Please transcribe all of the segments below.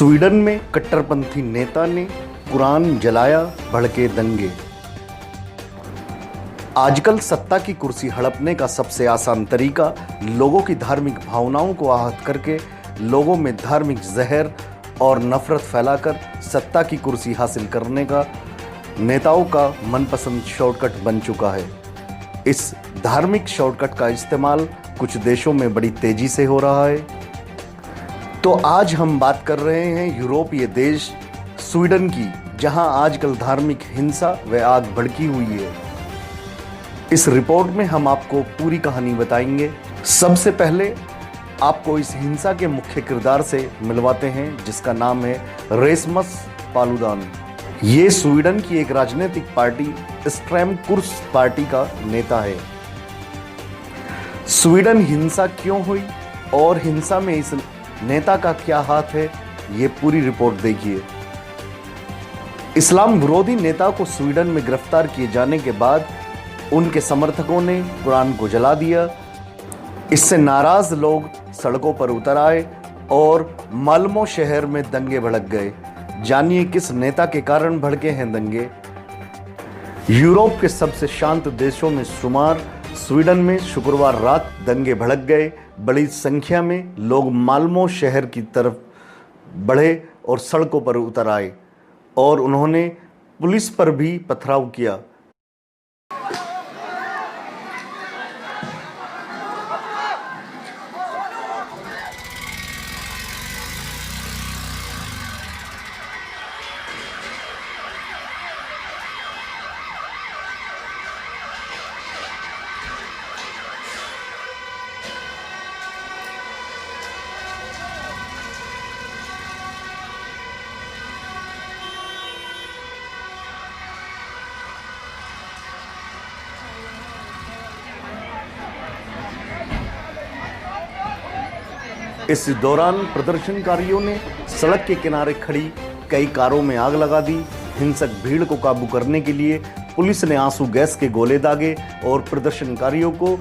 Sweden में कट्टरपंथी नेता ने कुरान जलाया, भड़के दंगे। आजकल सत्ता की कुर्सी हड़पने का सबसे आसान तरीका लोगों की धार्मिक भावनाओं को आहत करके लोगों में धार्मिक जहर और नफरत फैलाकर सत्ता की कुर्सी हासिल करने का नेताओं का मनपसंद शॉर्टकट बन चुका है। इस धार्मिक शॉर्टकट का इस्तेमाल कुछ देशों में बड़ी तेजी से हो रहा है। तो आज हम बात कर रहे हैं यूरोपीय देश स्वीडन की, जहां आजकल धार्मिक हिंसा व आग भड़की हुई है। इस रिपोर्ट में हम आपको पूरी कहानी बताएंगे। सबसे पहले आपको इस हिंसा के मुख्य किरदार से मिलवाते हैं, जिसका नाम है रेसमस पालुदान। ये स्वीडन की एक राजनीतिक पार्टी स्ट्रैम कुर्स पार्टी का नेता है। स्वीडन हिंसा क्यों हुई और हिंसा में इस नेता का क्या हाथ है, ये पूरी रिपोर्ट देखिए। इस्लाम विरोधी नेता को स्वीडन में गिरफ्तार किए जाने के बाद उनके समर्थकों ने कुरान को जला दिया। इससे नाराज लोग सड़कों पर उतर आए और माल्मो शहर में दंगे भड़क गए। जानिए किस नेता के कारण भड़के हैं दंगे। यूरोप के सबसे शांत देशों में शुमार स्वीडन में शुक्रवार रात दंगे भड़क गए। बड़ी संख्या में लोग माल्मो शहर की तरफ बढ़े और सड़कों पर उतर आए और उन्होंने पुलिस पर भी पथराव किया। इस दौरान प्रदर्शनकारियों ने सड़क के किनारे खड़ी कई कारों में आग लगा दी। हिंसक भीड़ को काबू करने के लिए पुलिस ने आंसू गैस के गोले दागे और प्रदर्शनकारियों को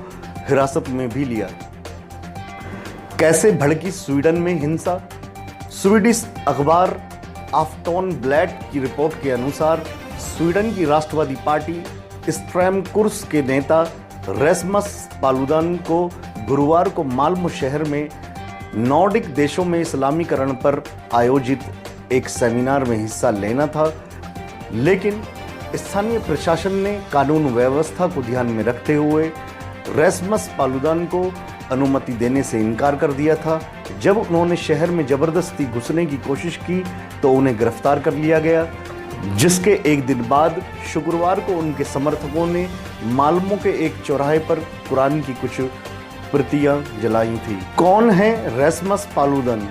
हिरासत में भी लिया। कैसे भड़की स्वीडन में हिंसा? स्वीडिश अखबार आफ्टोनब्लैड की रिपोर्ट के अनुसार स्वीडन की राष्ट्रवादी पार्टी स्ट्रैम कुर्स के नेता रेसमस पालुदान को गुरुवार को माल्मो शहर में नॉर्डिक देशों में इस्लामीकरण पर आयोजित एक सेमिनार में हिस्सा लेना था, लेकिन स्थानीय प्रशासन ने कानून व्यवस्था को ध्यान में रखते हुए रेसमस पालुदान को अनुमति देने से इनकार कर दिया था। जब उन्होंने शहर में जबरदस्ती घुसने की कोशिश की तो उन्हें गिरफ्तार कर लिया गया, जिसके एक दिन बाद शुक्रवार को उनके समर्थकों ने माल्मो के एक चौराहे पर कुरान की कुछ प्रतियां जलाई थी। कौन है रेसमस पालुदान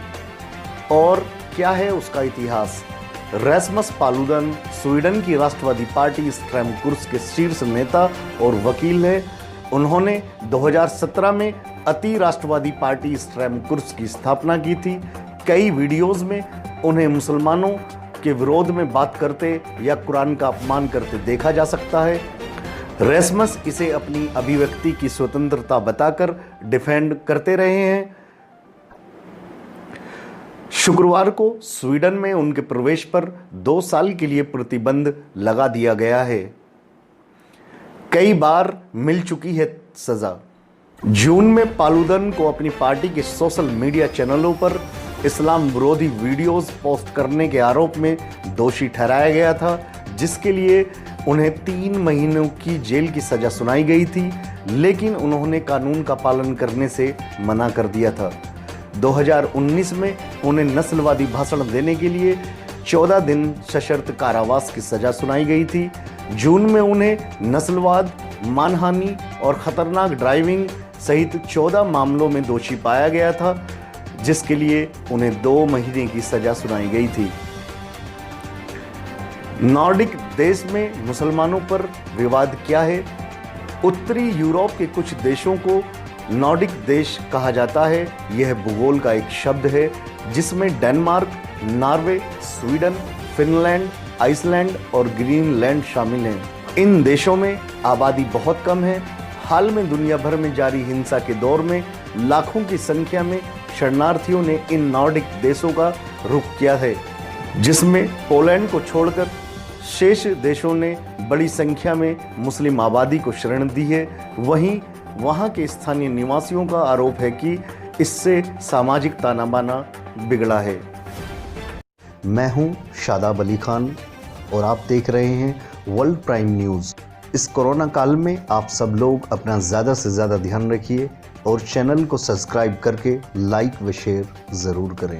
और क्या है उसका इतिहास? रेसमस पालुदान स्वीडन की राष्ट्रवादी पार्टी स्ट्रैम कुर्स के शीर्ष नेता और वकील है। उन्होंने 2017 में अति राष्ट्रवादी पार्टी स्ट्रैम कुर्स की स्थापना की थी। कई वीडियोस में उन्हें मुसलमानों के विरोध में बात करते या कुरान का अपमान करते देखा जा सकता है। रेसमस इसे अपनी अभिव्यक्ति की स्वतंत्रता बताकर डिफेंड करते रहे हैं। शुक्रवार को स्वीडन में उनके प्रवेश पर 2 साल के लिए प्रतिबंध लगा दिया गया है। कई बार मिल चुकी है सजा। जून में पालुदान को अपनी पार्टी के सोशल मीडिया चैनलों पर इस्लाम विरोधी वीडियोस पोस्ट करने के आरोप में दोषी ठहराया गया था, जिसके लिए उन्हें 3 महीनों की जेल की सजा सुनाई गई थी, लेकिन उन्होंने कानून का पालन करने से मना कर दिया था। 2019 में उन्हें नस्लवादी भाषण देने के लिए 14 दिन सशर्त कारावास की सजा सुनाई गई थी। जून में उन्हें नस्लवाद, मानहानि और खतरनाक ड्राइविंग सहित 14 मामलों में दोषी पाया गया था, जिसके लिए उन्हें 2 महीने की सजा सुनाई गई थी। नॉर्डिक देश में मुसलमानों पर विवाद क्या है? उत्तरी यूरोप के कुछ देशों को नॉर्डिक देश कहा जाता है। यह भूगोल का एक शब्द है जिसमें Denmark, Norway, Sweden, Finland, Iceland और ग्रीनलैंड शामिल हैं। इन देशों में आबादी बहुत कम है। हाल में दुनिया भर में जारी हिंसा के दौर में लाखों की संख्या में शरणार्थियों ने इन नॉर्डिक देशों का रुख किया है, जिसमें पोलैंड को छोड़कर शेष देशों ने बड़ी संख्या में मुस्लिम आबादी को शरण दी है। वहीं वहां के स्थानीय निवासियों का आरोप है कि इससे सामाजिक ताना बाना बिगड़ा है। मैं हूं शादाब अली खान और आप देख रहे हैं वर्ल्ड प्राइम न्यूज़। इस कोरोना काल में आप सब लोग अपना ज़्यादा से ज़्यादा ध्यान रखिए और चैनल को सब्सक्राइब करके लाइक व शेयर ज़रूर करें।